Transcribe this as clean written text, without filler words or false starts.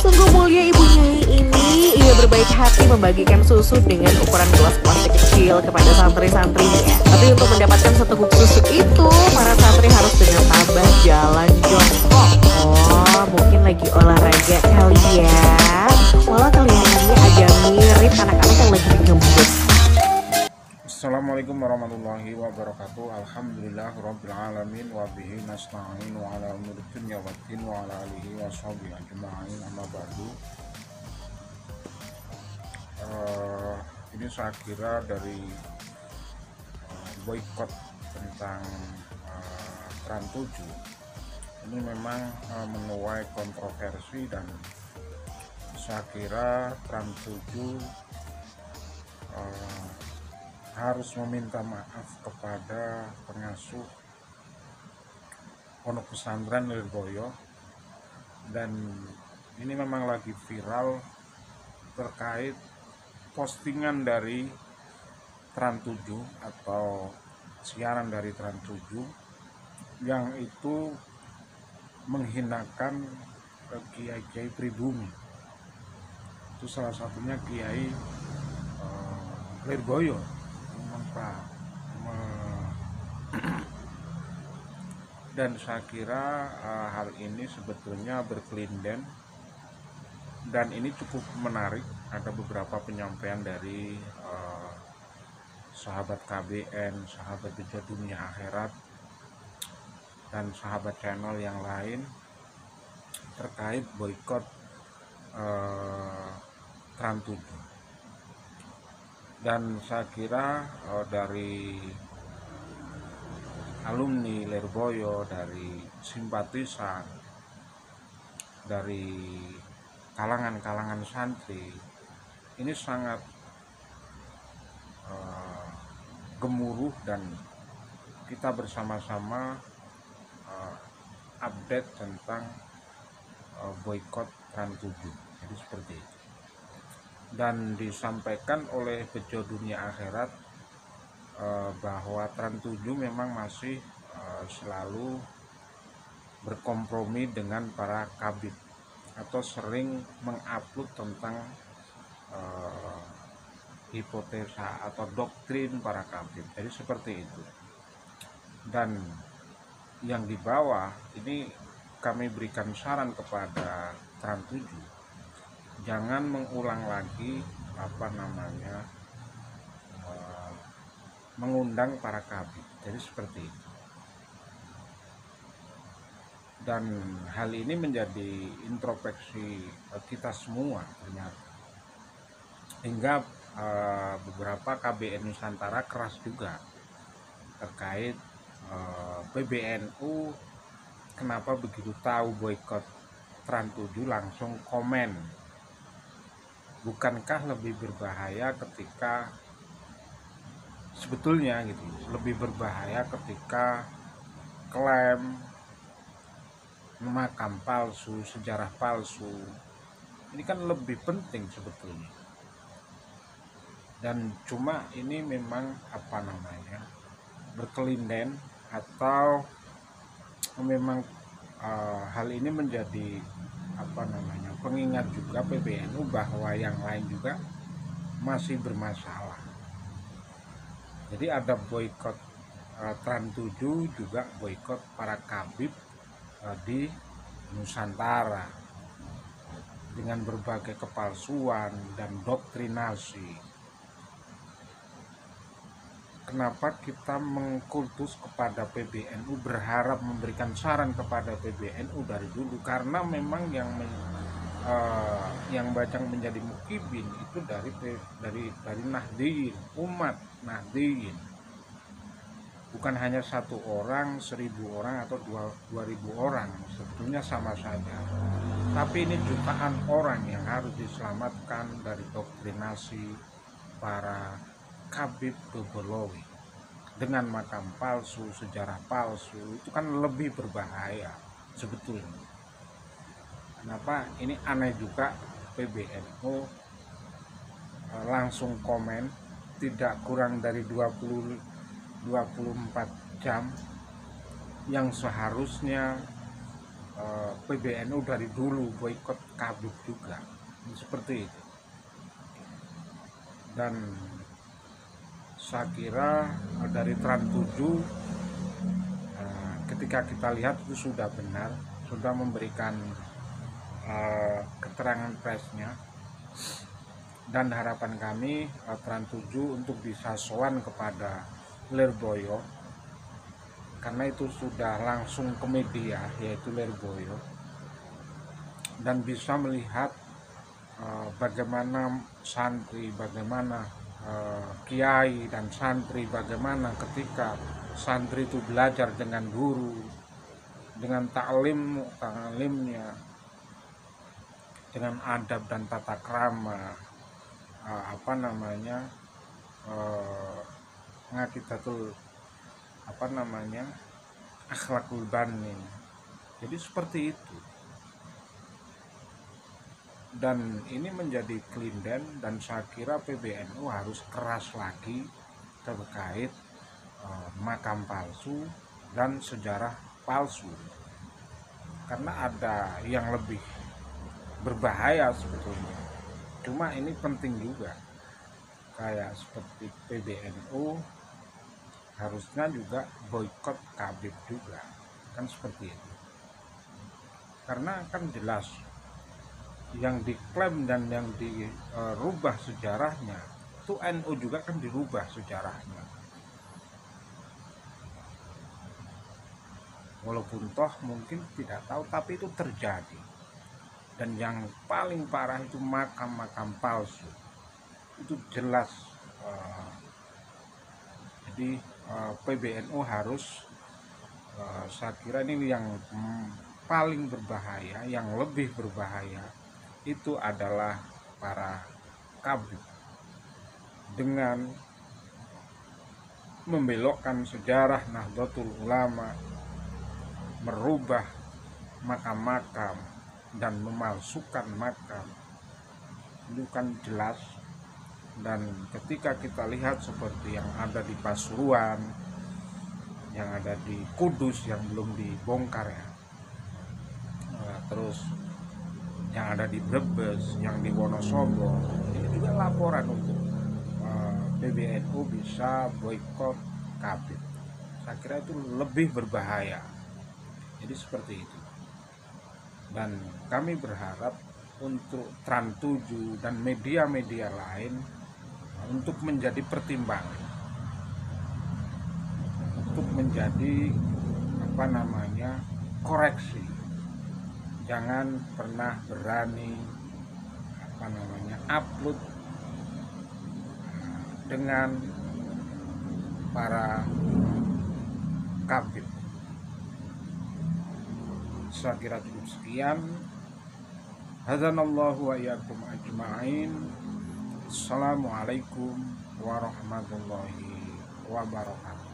Sungguh mulia Ibu Nyai ini, ia berbaik hati membagikan susu dengan ukuran gelas plastik kecil kepada santri-santrinya. Tapi untuk mendapatkan seteguk susu itu, para santri harus dengan tabah jalan jongkok. Oh, mungkin lagi olahraga kali ya. Walau kelihatannya agak mirip anak-anak yang lagi ngebut. Assalamualaikum warahmatullahi wabarakatuh. Alhamdulillah rabbil alamin wa bihi nasta'in wa ala umuri dunya waddin wa ala alihi wa sahbihi ajma'in amma ba'du. Ini saya kira dari boykot tentang Trans 7 ini memang menuai kontroversi, dan saya kira Trans 7 harus meminta maaf kepada pengasuh pondok pesantren Lirboyo. Dan ini memang lagi viral terkait postingan dari Trans 7 atau siaran dari Trans 7 yang itu menghinakan kiai-kiai pribumi. Itu salah satunya Kiai Lirboyo. Dan saya kira hal ini sebetulnya berkelindan, dan ini cukup menarik. Ada beberapa penyampaian dari sahabat KBN, sahabat Bejo Dunia Akhirat, dan sahabat channel yang lain terkait boykot Trans 7. Dan saya kira dari alumni Lirboyo, dari simpatisan, dari kalangan-kalangan santri, ini sangat gemuruh, dan kita bersama-sama update tentang boykot Trans 7. Jadi seperti itu. Dan disampaikan oleh Bejo Dunia Akhirat bahwa Trans 7 memang masih selalu berkompromi dengan para kabid, atau sering mengupload tentang hipotesa atau doktrin para kabid. Jadi seperti itu. Dan yang di bawah ini kami berikan saran kepada Trans 7, jangan mengulang lagi mengundang para kabid. Jadi seperti itu. Dan hal ini menjadi introspeksi kita semua ternyata, hingga beberapa KBN Nusantara keras juga terkait PBNU. Kenapa begitu tahu boykot Trans 7 langsung komen? Bukankah lebih berbahaya ketika sebetulnya gitu, lebih berbahaya ketika klaim makam palsu, sejarah palsu, ini kan lebih penting sebetulnya. Dan cuma ini memang berkelindan, atau memang hal ini menjadi pengingat juga PBNU bahwa yang lain juga masih bermasalah. Jadi ada boykot Trans 7, juga boykot para kabid di Nusantara dengan berbagai kepalsuan dan doktrinasi. Kenapa kita mengkultus kepada PBNU, berharap memberikan saran kepada PBNU dari dulu? Karena memang yang bacang menjadi mukibin itu dari Nahdliyin, umat Nahdliyin. Bukan hanya 1 orang, 1000 orang, atau 2000 orang, sebetulnya sama saja. Tapi ini jutaan orang yang harus diselamatkan dari doktrinasi para kabid bebolowi dengan makam palsu, sejarah palsu. Itu kan lebih berbahaya sebetulnya. Kenapa ini aneh juga, PBNU langsung komen tidak kurang dari 24 jam, yang seharusnya PBNU dari dulu boikot Khabib juga, seperti itu. Dan saya kira dari Trans 7 ketika kita lihat itu sudah benar, sudah memberikan keterangan persnya, dan harapan kami Trans 7 untuk bisa sowan kepada Lirboyo, karena itu sudah langsung ke media yaitu Lirboyo, dan bisa melihat bagaimana santri, bagaimana kiai dan santri, bagaimana ketika santri itu belajar dengan guru, dengan taklimnya, dengan adab dan tata krama, ngakidatul akhlakul banin. Jadi seperti itu. Dan ini menjadi klinden, dan saya kira PBNU harus keras lagi terkait makam palsu dan sejarah palsu, karena ada yang lebih berbahaya sebetulnya. Cuma ini penting juga, kayak seperti PBNU harusnya juga boikot Khabib juga, kan seperti itu. Karena kan jelas yang diklaim dan yang dirubah sejarahnya itu NU juga kan dirubah sejarahnya. Walaupun toh mungkin tidak tahu, tapi itu terjadi. Dan yang paling parah itu makam-makam palsu, itu jelas. Jadi PBNU harus, saya kira ini yang paling berbahaya, yang lebih berbahaya itu adalah para Khabib, dengan membelokkan sejarah Nahdlatul Ulama, merubah makam-makam dan memalsukan makam. Itu kan jelas. Dan ketika kita lihat seperti yang ada di Pasuruan, yang ada di Kudus yang belum dibongkar ya, terus yang ada di Brebes, yang di Wonosobo, ini juga laporan untuk PBNU bisa boikot Khabib. Saya kira itu lebih berbahaya. Jadi seperti itu. Dan kami berharap untuk Trans 7 dan media-media lain untuk menjadi pertimbangan, untuk menjadi koreksi. Jangan pernah berani upload dengan para Khabib. Saya kira cukup sekian. Hadzanallahu wa iyyakum ajma'in. Assalamualaikum warahmatullahi wabarakatuh.